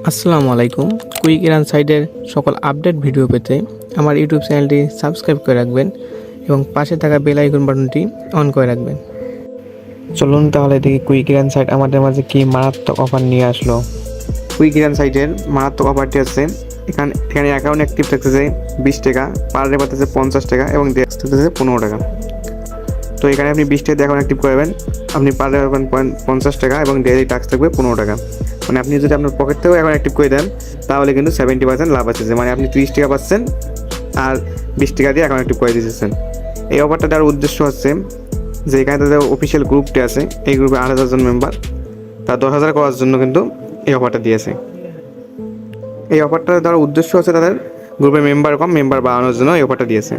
আসসালামু আলাইকুম। Quick run সাইটের সকল আপডেট ভিডিও পেতে আমার ইউটিউব চ্যানেলটি সাবস্ক্রাইব করে রাখবেন এবং পাশে থাকা বেল আইকন বাটনটি অন করে রাখবেন। চলুন তাহলে দেখি কুইক রান সাইট আমাদের মাঝে কি মারাত্মক অফার নিয়ে আসলো। কুইক রান সাইটের মারাত্মক অফারটি আছে এখানে অ্যাকাউন্ট অ্যাক্টিভ থাকতেছে 20 টাকা, পার ডে পাচ্ছে 50 টাকা এবং ডে থাকতেছে 15 টাকা। তো এখানে আপনি 20 টাকা অ্যাকাউন্ট অ্যাক্টিভ করবেন, আপনি পার ডে পাবেন 50 টাকা এবং ডেইলি টাস্ক থাকবে 15 টাকা। মানে আপনি যদি আপনার পকেট থেকেও অ্যাকাউন্ট অ্যাক্টিভ করে দেন তাহলে কিন্তু 70% লাভ আছে, যে মানে আপনি 30 টাকা পাচ্ছেন আর 20 টাকা দিয়ে অ্যাকাউন্ট অ্যাক্টিভ করে দিতেছেন। এই অফারটা দেওয়ার উদ্দেশ্য হচ্ছে যে এখানে তাদের অফিসিয়াল গ্রুপটি আছে, এই গ্রুপে 8,000 জন মেম্বার, তা 10,000 করার জন্য কিন্তু এই অফারটা দিয়েছে। এই অফারটা দেওয়ার উদ্দেশ্য হচ্ছে তাদের গ্রুপে মেম্বার বাড়ানোর জন্য এই অফারটা দিয়েছে।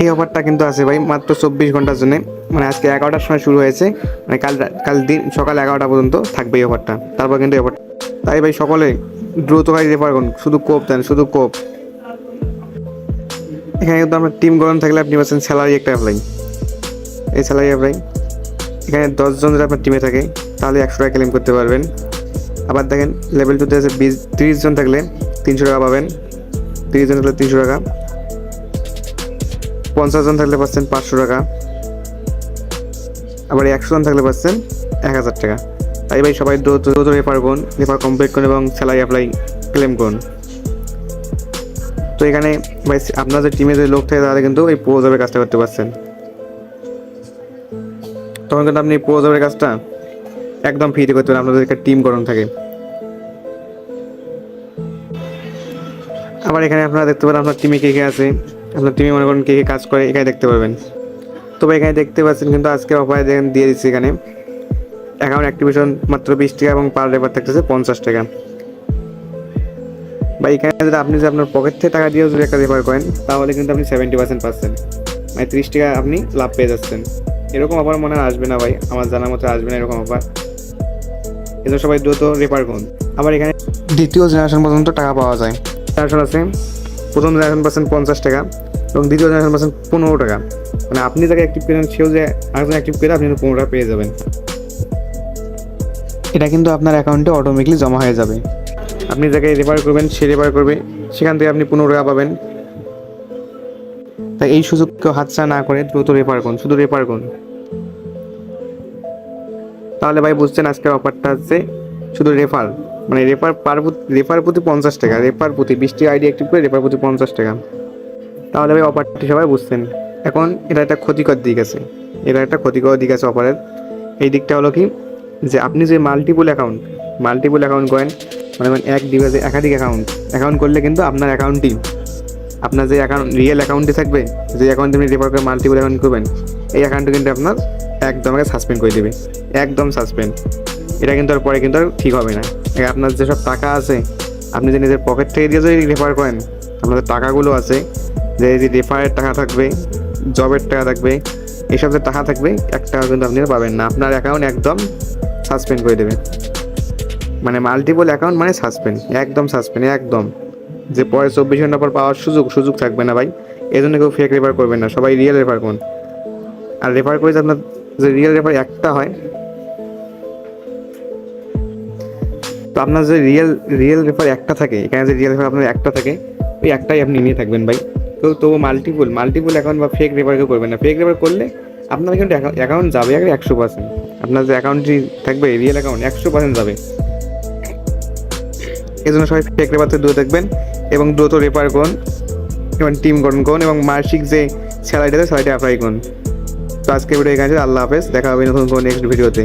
এই অফারটা কিন্তু আছে ভাই মাত্র 24 ঘন্টার জন্য, মানে আজকে 11টার সময় শুরু হয়েছে, মানে কাল দিন সকাল 11টা পর্যন্ত থাকবে এই অফারটা। তারপর কিন্তু এই অফার, তাই ভাই সকলে দ্রুত ভাই রেফার করুন, শুধু কোপ দেন, শুধু কোপ। এখানে কিন্তু আপনার টিম গঠন থাকলে আপনি পাচ্ছেন স্যালারি একটা অ্যাপ্লাই, এই স্যালারি অ্যাপ্লাই এখানে 10 জন যদি আপনার টিমে থাকে তাহলে 100 টাকা ক্লেম করতে পারবেন। আবার দেখেন লেভেল 2তে আছে 30 জন থাকলে 300 টাকা পাবেন, 30 জন থাকলে 300 টাকা, 50 জন থাকলে পাচ্ছেন 500 টাকা, আবার 100 জন থাকলে পাচ্ছেন 1000 টাকা। তাই ভাই সবাই দ্রুত রেফার করুন, রেফার কমপ্লিট করুন এবং স্যালারি অ্যাপ্লাই ক্লেম করুন। তো এখানে ভাই আপনার যে টিমে যে লোক থাকে তাহলে কিন্তু এই প্রো জবের কাজটা করতে পারছেন। তখন কিন্তু আপনি প্রো জবের কাজটা একদম ফ্রিতে করতে পারেন, আপনাদের একটা টিম গঠন থাকে। আবার এখানে আপনারা দেখতে পারেন আপনার টিমে কে কে আছে, আপনার টিমে মনে করেন কে কে কাজ করে এখানে দেখতে পারবেন। তবে এখানে দেখতে পাচ্ছেন কিন্তু আজকে অফারে দিয়ে দিচ্ছি এখানে অ্যাকাউন্ট অ্যাক্টিভেশন মাত্র 20 টাকা এবং পার রেফার থাকতেছে 50 টাকা। বা এখানে যদি আপনি যে আপনার পকেট থেকে টাকা দিয়েও যদি একটা রেফার করেন তাহলে কিন্তু আপনি 70% পাচ্ছেন, মানে 30 টাকা আপনি লাভ পেয়ে যাচ্ছেন। এরকম অফার মনে হয় আসবে না ভাই, আমার জানার মতো আসবে না এরকম অফার। এজন্য সবাই দ্রুত রেফার করুন। আবার এখানে দ্বিতীয় জেনারেশন পর্যন্ত টাকা পাওয়া যায়। জেনারেশন আছে, প্রথম জেনারেশন পাচ্ছেন 50 টাকা এবং দ্বিতীয় জেনারেশন পাচ্ছেন 15 টাকা। মানে আপনি যাকে অ্যাক্টিভ করেন সেও যে আরেকজন অ্যাক্টিভ করে আপনি 15 টাকা পেয়ে যাবেন। এটা কিন্তু আপনার অ্যাকাউন্টে অটোমেটিকলি জমা হয়ে যাবে। আপনি যাকে রেফার করবেন সে রেফার করবে, সেখান থেকে আপনি 15 টাকা পাবেন। তাই এই সুযোগ কেউ হাতছাড়া না করে দ্রুত রেফার করুন, শুধু রেফার করুন। তাহলে ভাই বুঝছেন আজকের অফারটা হচ্ছে শুধু রেফার, মানে রেফার প্রতি 50 টাকা, রেফার প্রতি 20টি আইডি অ্যাক্টিভ করে রেফার প্রতি 50 টাকা। তাহলে ভাই অফারটি সবাই বুঝছেন। এখন এটা একটা ক্ষতিকর দিক আছে, অফারের। এই দিকটা হলো কি, যে আপনি যে মাল্টিপল অ্যাকাউন্ট করেন, মানে এক ডিভাইসে একাধিক অ্যাকাউন্ট করলে কিন্তু আপনার অ্যাকাউন্টটি, আপনার যে অ্যাকাউন্ট রিয়েল অ্যাকাউন্টটি থাকবে, যে অ্যাকাউন্টে আপনি রেফার করে মাল্টিপল অ্যাকাউন্ট করবেন, এই অ্যাকাউন্টটি কিন্তু আপনার একদম সাসপেন্ড করে দেবে, একদম সাসপেন্ড। এটা কিন্তু আর পরে কিন্তু আর ঠিক হবে না। আপনার যেসব টাকা আছে, আপনি যে নিজের পকেট থেকে দিয়ে যদি রেফার করেন, আপনাদের টাকাগুলো আছে, যে রেফারের টাকা থাকবে, জবের টাকা থাকবে, এইসব যে টাকা থাকবে 1 টাকা কিন্তু আপনি পাবেন না, আপনার অ্যাকাউন্ট একদম সাসপেন্ড করে দেবে। মানে মাল্টিপল অ্যাকাউন্ট মানে সাসপেন্ড, একদম যে পরে 24 ঘন্টা পর পাওয়ার সুযোগ থাকবে না ভাই। এই জন্য কেউ ফেক রেফার করবেন না, সবাই রিয়েল রেফার করুন। আর রেফার করে যে আপনার যে রিয়েল রেফার একটা হয়, তো আপনার যে রিয়েল রেফার একটা থাকে, এখানে যে রিয়েল রেফার আপনার একটা থাকে, ওই একটাই আপনি নিয়ে থাকবেন ভাই। তো মাল্টিপল অ্যাকাউন্ট বা ফেক রেফার কেউ করবেন না। ফেক রেফার করলে আপনার কিন্তু অ্যাকাউন্ট যাবে আগে 100%, আপনার যে অ্যাকাউন্টটি থাকবে রিয়েল অ্যাকাউন্ট 100% যাবে। এই জন্য সবাই ফেক রেফার থেকে দূরে থাকবেন এবং দ্রুত রেফার করুন এবং টিম গঠন করুন এবং মাসিক যে স্যালারিটা অ্যাপ্লাই করুন। তো আজকে ভিডিও এখানে, আল্লাহ হাফেজ, দেখা হবে নতুন কোনো নেক্সট ভিডিওতে।